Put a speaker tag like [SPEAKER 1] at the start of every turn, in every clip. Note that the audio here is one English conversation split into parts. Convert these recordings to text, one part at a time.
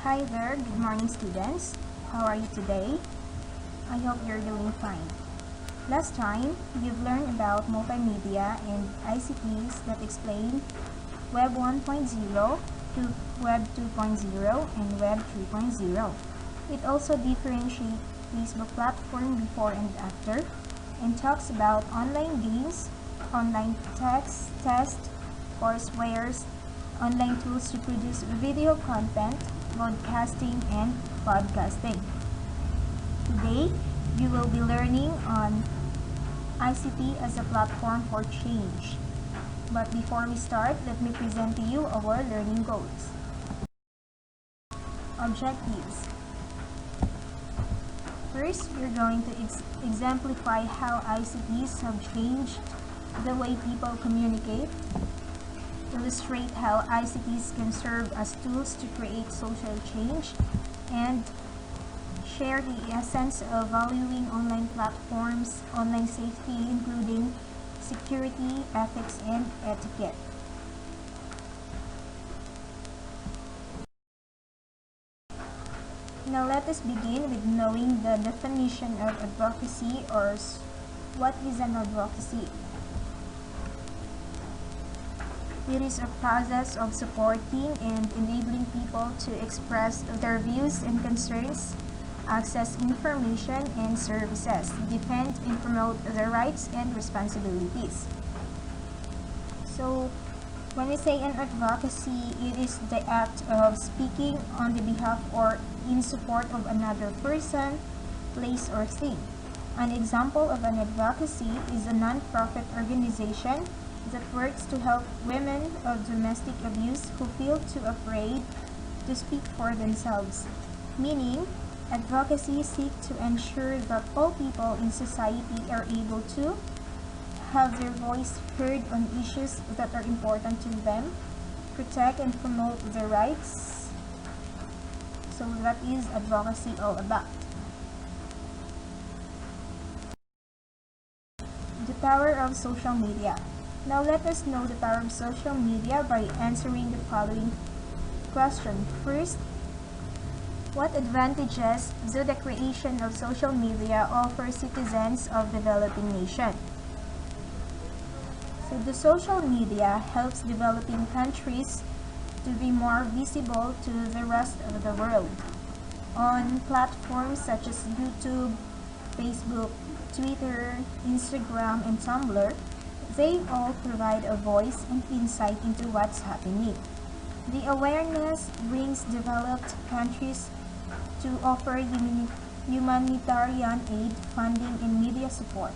[SPEAKER 1] Hi there, good morning students. How are you today? I hope you're doing fine. Last time, you've learned about multimedia and ICTs that explain Web 1.0 to Web 2.0 and Web 3.0. It also differentiates Facebook platform before and after and talks about online games, online text, coursewares, online tools to produce video content, broadcasting, and podcasting. Today, you will be learning on ICT as a platform for change. But before we start, let me present to you our learning goals. Objectives. First, we're going to exemplify how ICTs have changed the way people communicate, illustrate how ICTs can serve as tools to create social change, and share the essence of valuing online platforms, online safety, including security, ethics, and etiquette. Now let us begin with knowing the definition of advocacy, or what is an advocacy. It is a process of supporting and enabling people to express their views and concerns, access information and services, defend and promote their rights and responsibilities. So, when we say an advocacy, it is the act of speaking on the behalf or in support of another person, place, or thing. An example of an advocacy is a non-profit organization that works to help women of domestic abuse who feel too afraid to speak for themselves. Meaning, advocacy seeks to ensure that all people in society are able to have their voice heard on issues that are important to them, protect and promote their rights. So that is advocacy all about. The power of social media. Now let us know the power of social media by answering the following question. First, what advantages does the creation of social media offer citizens of developing nations? So the social media helps developing countries to be more visible to the rest of the world. On platforms such as YouTube, Facebook, Twitter, Instagram, and Tumblr, they all provide a voice and insight into what's happening. The awareness brings developed countries to offer humanitarian aid, funding, and media support.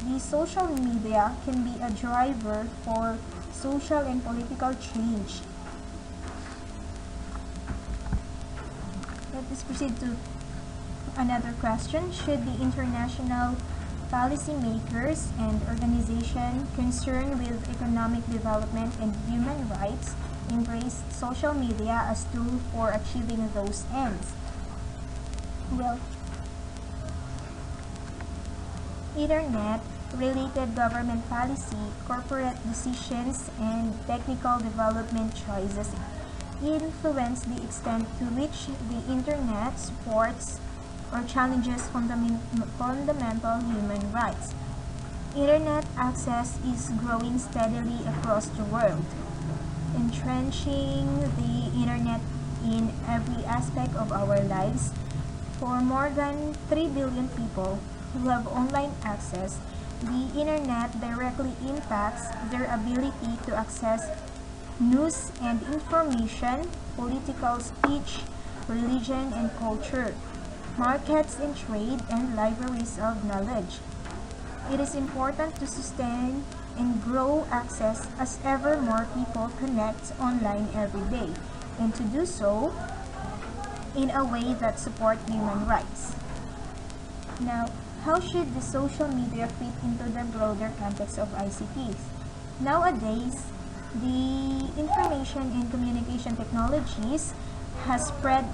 [SPEAKER 1] The social media can be a driver for social and political change. Let us proceed to another question. Should the international policymakers and organizations concerned with economic development and human rights embrace social media as a tool for achieving those ends? Well, Internet-related government policy, corporate decisions, and technical development choices influence the extent to which the Internet supports or challenges fundamental human rights. Internet access is growing steadily across the world, entrenching the Internet in every aspect of our lives. For more than 3 billion people who have online access, the Internet directly impacts their ability to access news and information, political speech, religion and culture, markets and trade, and libraries of knowledge. It is important to sustain and grow access as ever more people connect online every day, and to do so in a way that supports human rights. Now, how should the social media fit into the broader context of ICTs? Nowadays, the information and communication technologies has spread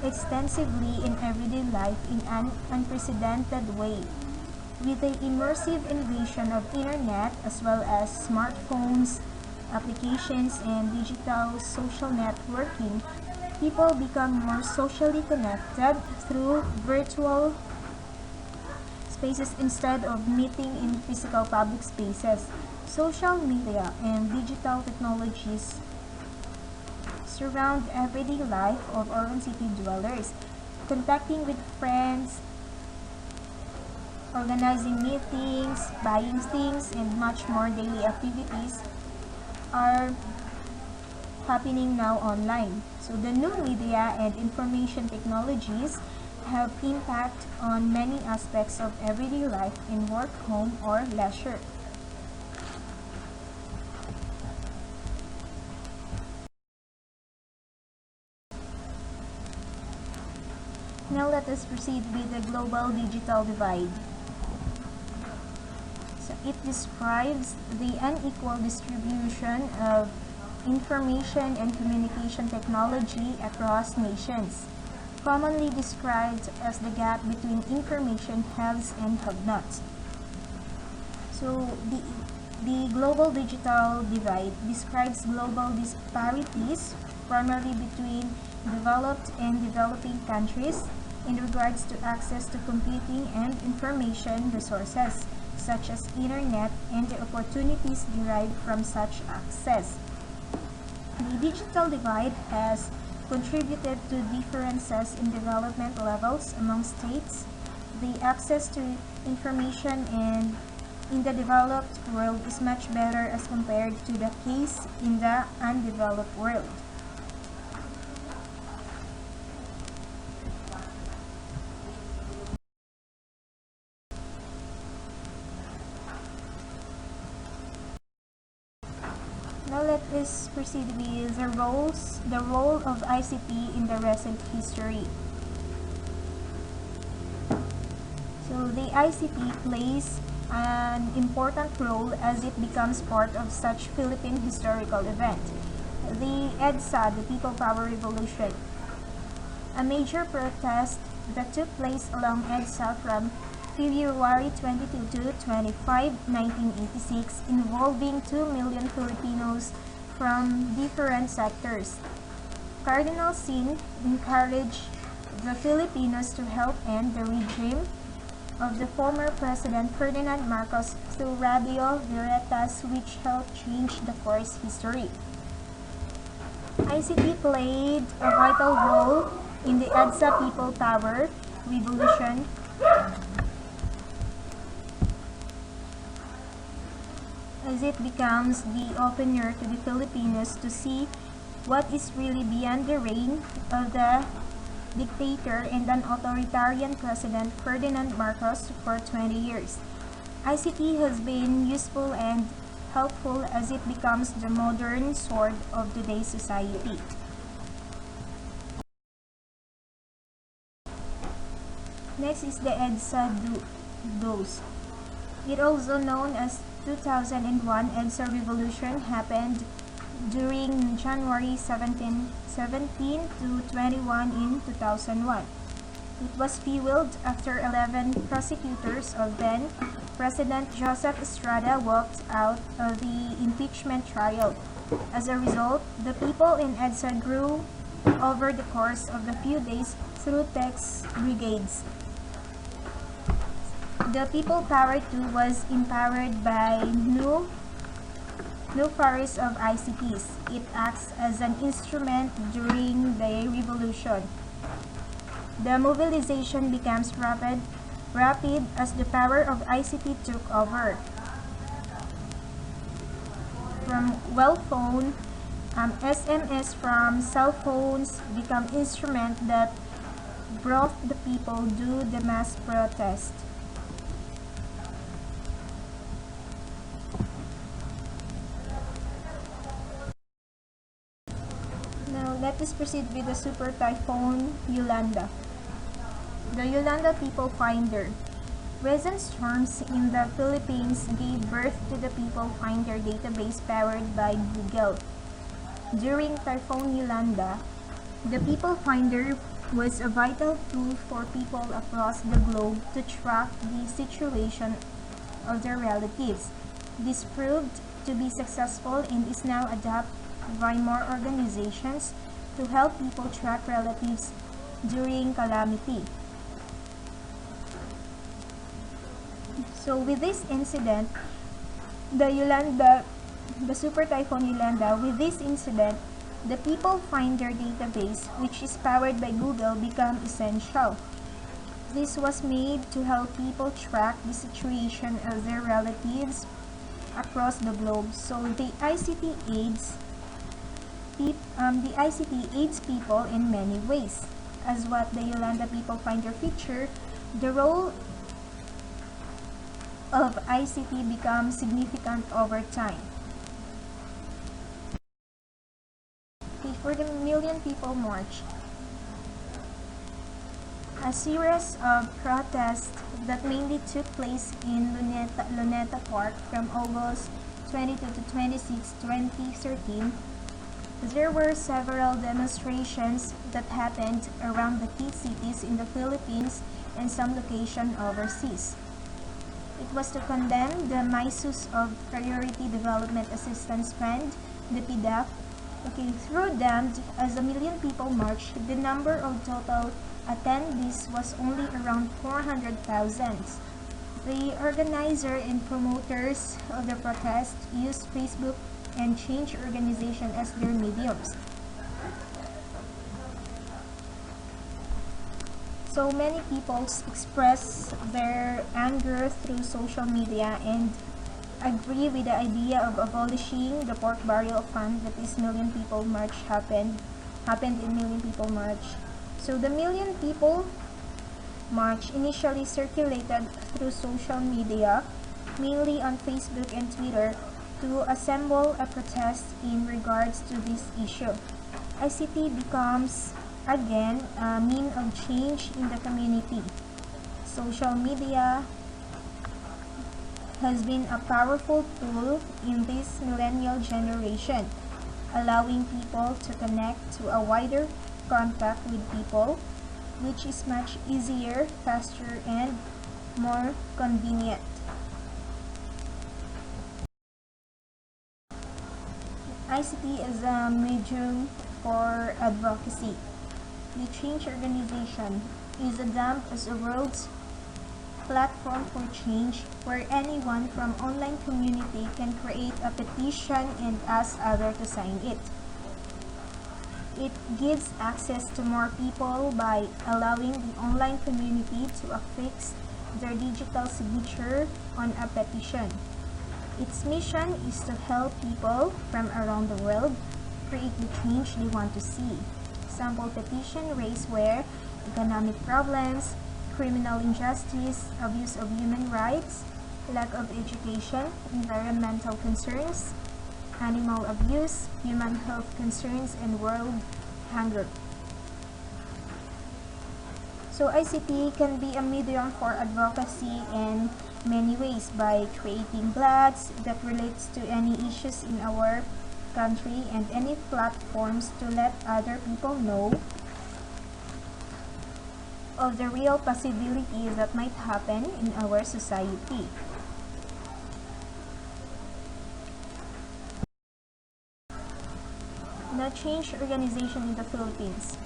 [SPEAKER 1] extensively in everyday life in an unprecedented way. With the immersive invasion of Internet as well as smartphones, applications, and digital social networking, people become more socially connected through virtual spaces instead of meeting in physical public spaces. Social media and digital technologies surround everyday life of urban city dwellers. Contacting with friends, organizing meetings, buying things, and much more daily activities are happening now online. So the new media and information technologies have impact on many aspects of everyday life in work, home, or leisure. Now let us proceed with the global digital divide. So it describes the unequal distribution of information and communication technology across nations, commonly described as the gap between information haves and have-nots. So the global digital divide describes global disparities primarily between developed and developing countries in regards to access to computing and information resources, such as internet and the opportunities derived from such access. The digital divide has contributed to differences in development levels among states. The access to information and in the developed world is much better as compared to the case in the undeveloped world. Now let us proceed with the role of ICT in the recent history. So the ICT plays an important role as it becomes part of such Philippine historical event, the EDSA, the People Power Revolution. A major protest that took place along EDSA from February 22 to 25, 1986, involving 2 million Filipinos from different sectors. Cardinal Sin encouraged the Filipinos to help end the regime of the former President Ferdinand Marcos through Radio Veritas, which helped change the course history. ICT played a vital role in the EDSA People Power Revolution as it becomes the opener to the Filipinos to see what is really beyond the reign of the dictator and an authoritarian President Ferdinand Marcos for 20 years. ICT has been useful and helpful as it becomes the modern sword of today's society. Next is the EDSA dose. It also known as 2001 EDSA Revolution happened during January 17 to 21 in 2001. It was fueled after 11 prosecutors of then President Joseph Estrada walked out of the impeachment trial. As a result, the people in EDSA grew over the course of the few days through text brigades. The People Power too was empowered by new forest of ICTs. It acts as an instrument during the revolution. The mobilization becomes rapid as the power of ICT took over. From phone, SMS from cell phones become instrument that brought the people to the mass protest. Let us proceed with the super typhoon Yolanda. The Yolanda People Finder. Recent storms in the Philippines gave birth to the People Finder database powered by Google. During Typhoon Yolanda, the People Finder was a vital tool for people across the globe to track the situation of their relatives. This proved to be successful and is now adopted by more organizations to help people track relatives during calamity. So with this incident, the Super Typhoon Yolanda, with this incident, the people finder database, which is powered by Google, become essential. This was made to help people track the situation of their relatives across the globe. So the ICT aids people in many ways. As what the Yolanda People Finder feature, the role of ICT becomes significant over time. For the Million People March, a series of protests that mainly took place in Luneta Park from August 22 to 26, 2013. There were several demonstrations that happened around the key cities in the Philippines and some locations overseas. It was to condemn the misuse of Priority Development Assistance Fund, the PDAF. Through them, as a Million People March, the number of total attendees was only around 400,000. The organizer and promoters of the protest used Facebook and Change Organization as their mediums. So many people express their anger through social media and agree with the idea of abolishing the pork burial fund that is Million People March happened in Million People March. So the Million People March initially circulated through social media, mainly on Facebook and Twitter, to assemble a protest in regards to this issue. ICT becomes again a means of change in the community. Social media has been a powerful tool in this millennial generation, allowing people to connect to a wider contact with people, which is much easier, faster, and more convenient. ICT is a medium for advocacy. The Change Organization is dubbed as the world's platform for change, where anyone from online community can create a petition and ask others to sign it. It gives access to more people by allowing the online community to affix their digital signature on a petition. Its mission is to help people from around the world create the change they want to see. Sample petition raise where economic problems, criminal injustice, abuse of human rights, lack of education, environmental concerns, animal abuse, human health concerns, and world hunger. So ICT can be a medium for advocacy in many ways by creating blogs that relates to any issues in our country and any platforms to let other people know of the real possibilities that might happen in our society. The Change Organization in the Philippines.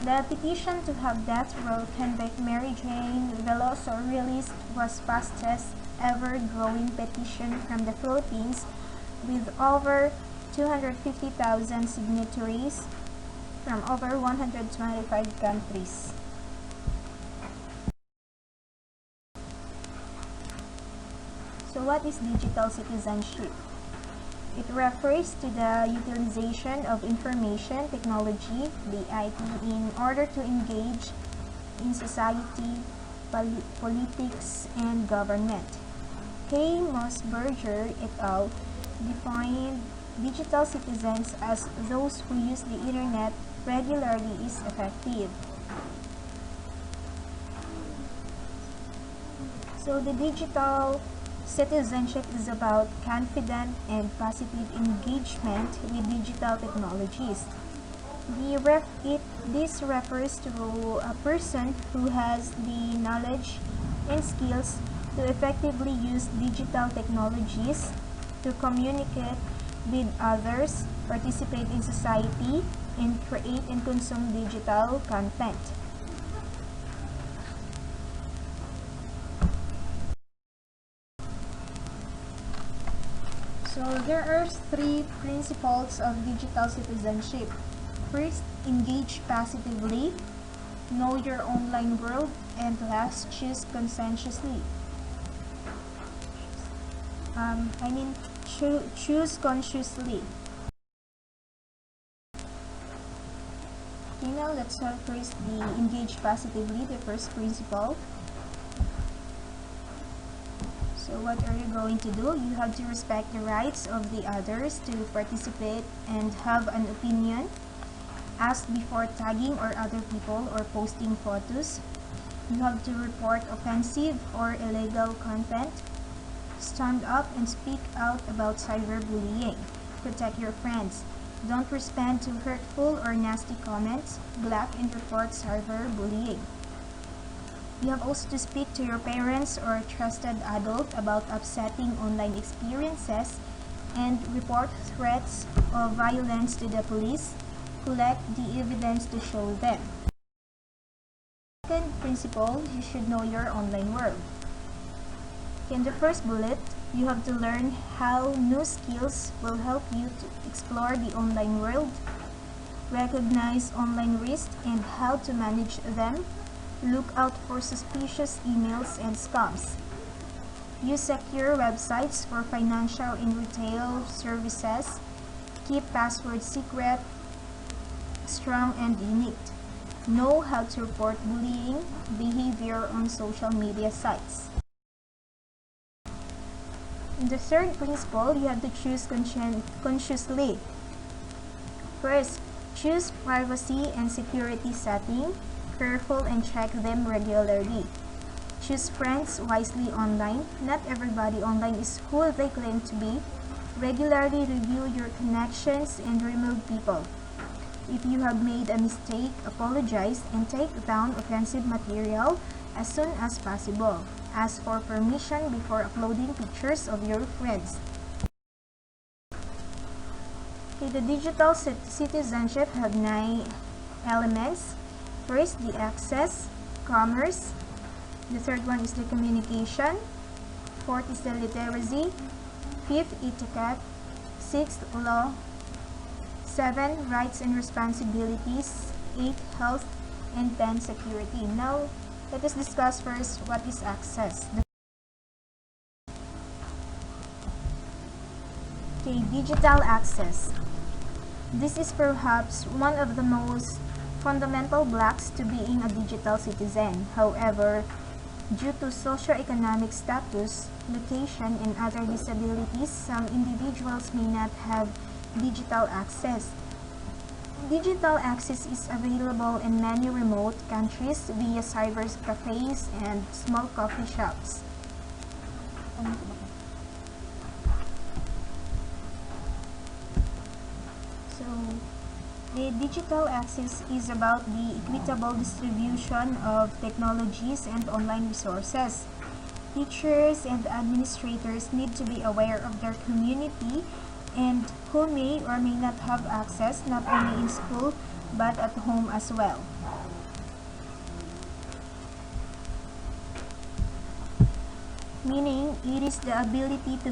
[SPEAKER 1] The petition to have death row convict Mary Jane Veloso released was fastest ever growing petition from the Philippines with over 250,000 signatories from over 125 countries. So what is digital citizenship? It refers to the utilization of information technology, the IT, in order to engage in society, politics, and government. K. Mossberger et al. Defined digital citizens as those who use the internet regularly is effective. So the digital citizenship is about confident and positive engagement with digital technologies. This refers to a person who has the knowledge and skills to effectively use digital technologies to communicate with others, participate in society, and create and consume digital content. So there are three principles of digital citizenship. First, engage positively. Know your online world. And last, choose conscientiously. Choose consciously. Okay, now let's have first the engage positively, the first principle. So what are you going to do? You have to respect the rights of the others to participate and have an opinion. Ask before tagging or other people or posting photos. You have to report offensive or illegal content. Stand up and speak out about cyberbullying. Protect your friends. Don't respond to hurtful or nasty comments. Block and report cyberbullying. You have also to speak to your parents or a trusted adult about upsetting online experiences and report threats of violence to the police. Collect the evidence to show them. Second principle, you should know your online world. In the first bullet, you have to learn how new skills will help you to explore the online world, recognize online risks and how to manage them, look out for suspicious emails and scams. Use secure websites for financial and retail services. Keep passwords secret, strong and unique. Know how to report bullying behavior on social media sites. In the third principle, you have to choose consciously. First, choose privacy and security setting. Careful and check them regularly. Choose friends wisely online. Not everybody online is who they claim to be. Regularly review your connections and remove people. If you have made a mistake, apologize and take down offensive material as soon as possible. Ask for permission before uploading pictures of your friends. Okay, the digital citizenship have 9 elements. First, the access, commerce. The third one is the communication. Fourth is the literacy. Fifth, etiquette. Sixth, law. 7, rights and responsibilities. 8, health. And 10, security. Now, let us discuss first what is access. Okay, digital access. This is perhaps one of the most fundamental blocks to being a digital citizen. However, due to socioeconomic status, location, and other disabilities, some individuals may not have digital access. Digital access is available in many remote countries via cyber cafes and small coffee shops. So, the digital access is about the equitable distribution of technologies and online resources. Teachers and administrators need to be aware of their community and who may or may not have access not only in school but at home as well. Meaning, it is the ability to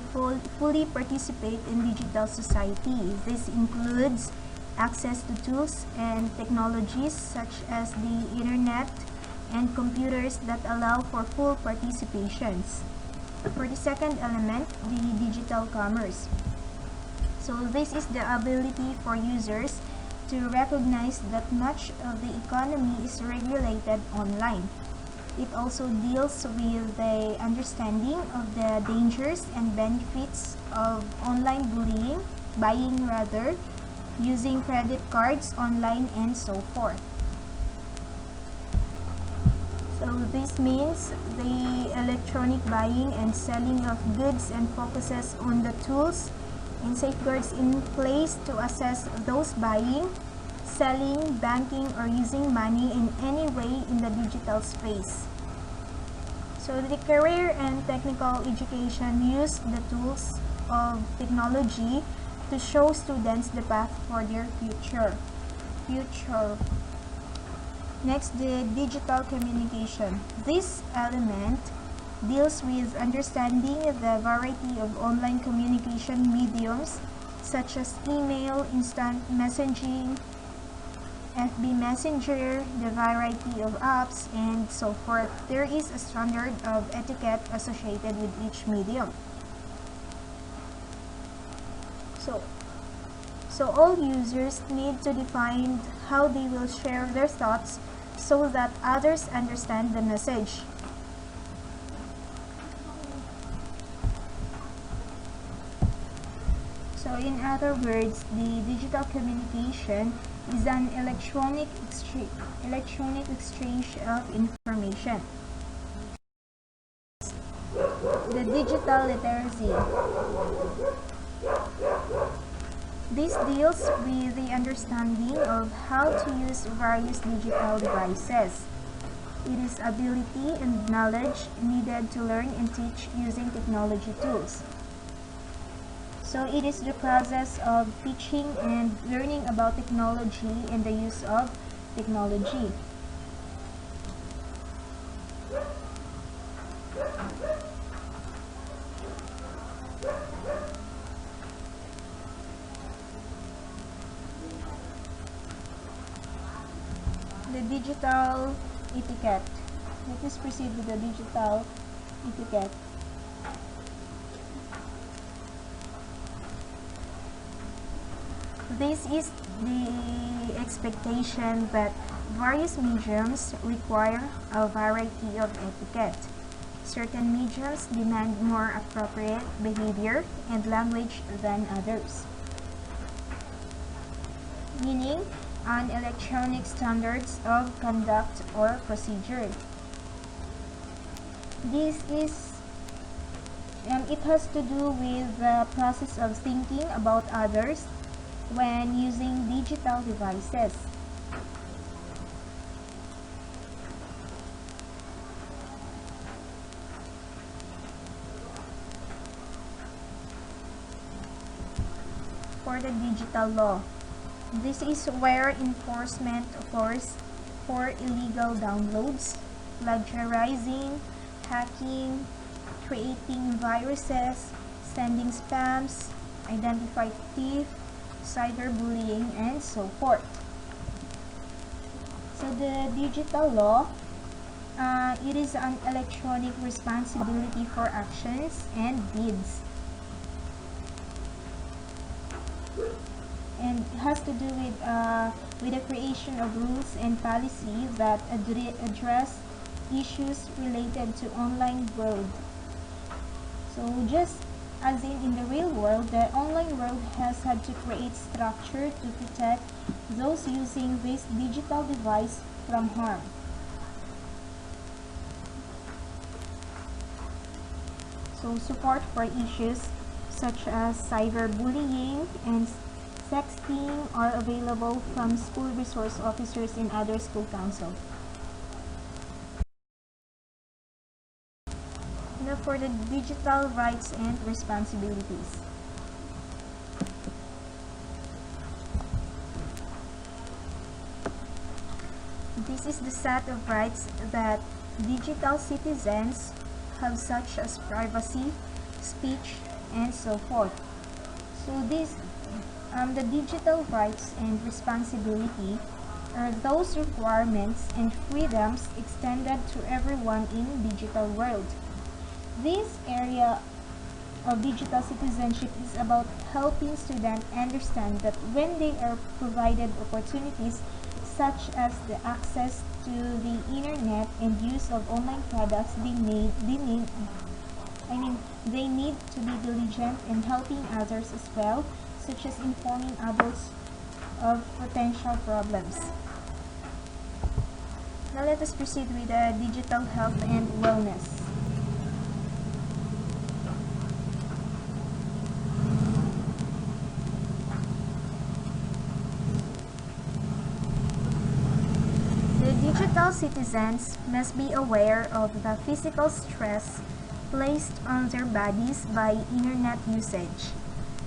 [SPEAKER 1] fully participate in digital society. This includes access to tools and technologies such as the internet and computers that allow for full participations. For the second element, the digital commerce. So this is the ability for users to recognize that much of the economy is regulated online. It also deals with the understanding of the dangers and benefits of online buying rather, using credit cards online and so forth. So this means the electronic buying and selling of goods and focuses on the tools and safeguards in place to assess those buying, selling, banking, or using money in any way in the digital space. So the career and technical education use the tools of technology to show students the path for their future. Next, the digital communication. This element deals with understanding the variety of online communication mediums such as email, instant messaging, FB Messenger, the variety of apps, and so forth. There is a standard of etiquette associated with each medium. So all users need to define how they will share their thoughts so that others understand the message. So in other words, the digital communication is an electronic exchange of information. The digital literacy. This deals with the understanding of how to use various digital devices. It is ability and knowledge needed to learn and teach using technology tools. So it is the process of teaching and learning about technology and the use of technology. The digital etiquette. Let us proceed with the digital etiquette. This is the expectation that various mediums require a variety of etiquette. Certain mediums demand more appropriate behavior and language than others. Meaning, an electronic standards of conduct or procedure. This is it has to do with the process of thinking about others when using digital devices. For the digital law, this is where enforcement occurs for illegal downloads, plagiarizing, hacking, creating viruses, sending spams, identify thief, cyberbullying, and so forth. So the digital law, it is an electronic responsibility for actions and deeds. And has to do with the creation of rules and policy that address issues related to online world. So just as in the real world, the online world has had to create structure to protect those using this digital device from harm. So support for issues such as cyberbullying and sexting are available from school resource officers and other school council. Now for the digital rights and responsibilities. This is the set of rights that digital citizens have, such as privacy, speech, and so forth. So the digital rights and responsibility are those requirements and freedoms extended to everyone in digital world. This area of digital citizenship is about helping students understand that when they are provided opportunities such as the access to the internet and use of online products, they need to be diligent in helping others as well, such as informing adults of potential problems. Now let us proceed with digital health and wellness. Digital citizens must be aware of the physical stress placed on their bodies by internet usage.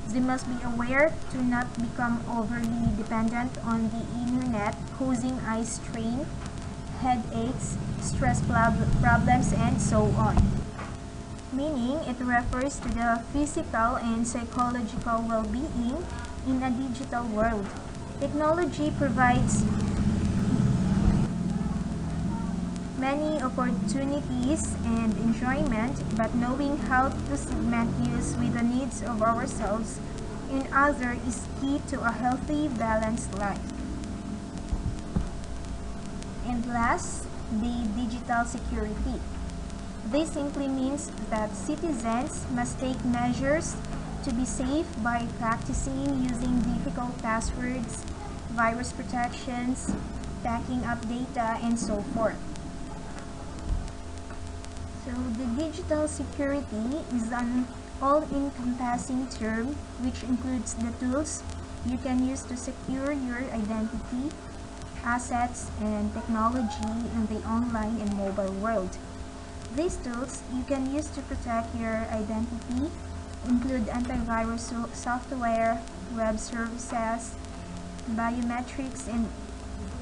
[SPEAKER 1] They must be aware to not become overly dependent on the internet, causing eye strain, headaches, stress problems, and so on. Meaning, it refers to the physical and psychological well-being in a digital world. Technology provides many opportunities and enjoyment, but knowing how to segment use with the needs of ourselves and others is key to a healthy, balanced life. And last, the digital security. This simply means that citizens must take measures to be safe by practicing using difficult passwords, virus protections, backing up data, and so forth. So the digital security is an all-encompassing term which includes the tools you can use to secure your identity, assets, and technology in the online and mobile world. These tools you can use to protect your identity include antivirus software, web services, biometrics,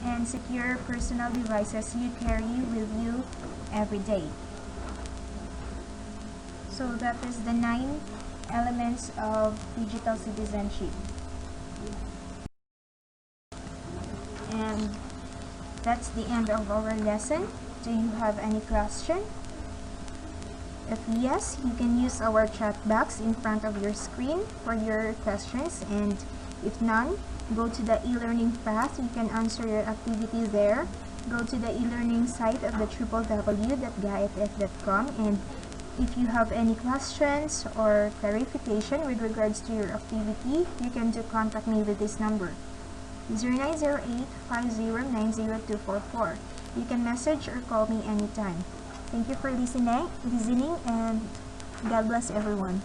[SPEAKER 1] and secure personal devices you carry with you every day. So that is the 9 elements of digital citizenship. And that's the end of our lesson. Do you have any question? If yes, you can use our chat box in front of your screen for your questions, and if none, go to the e-learning path. You can answer your activity there. Go to the e-learning site of the www.gaitf.com, and if you have any questions or clarification with regards to your activity, you can contact me with this number, 0908-5090-244. You can message or call me anytime. Thank you for listening, and God bless everyone.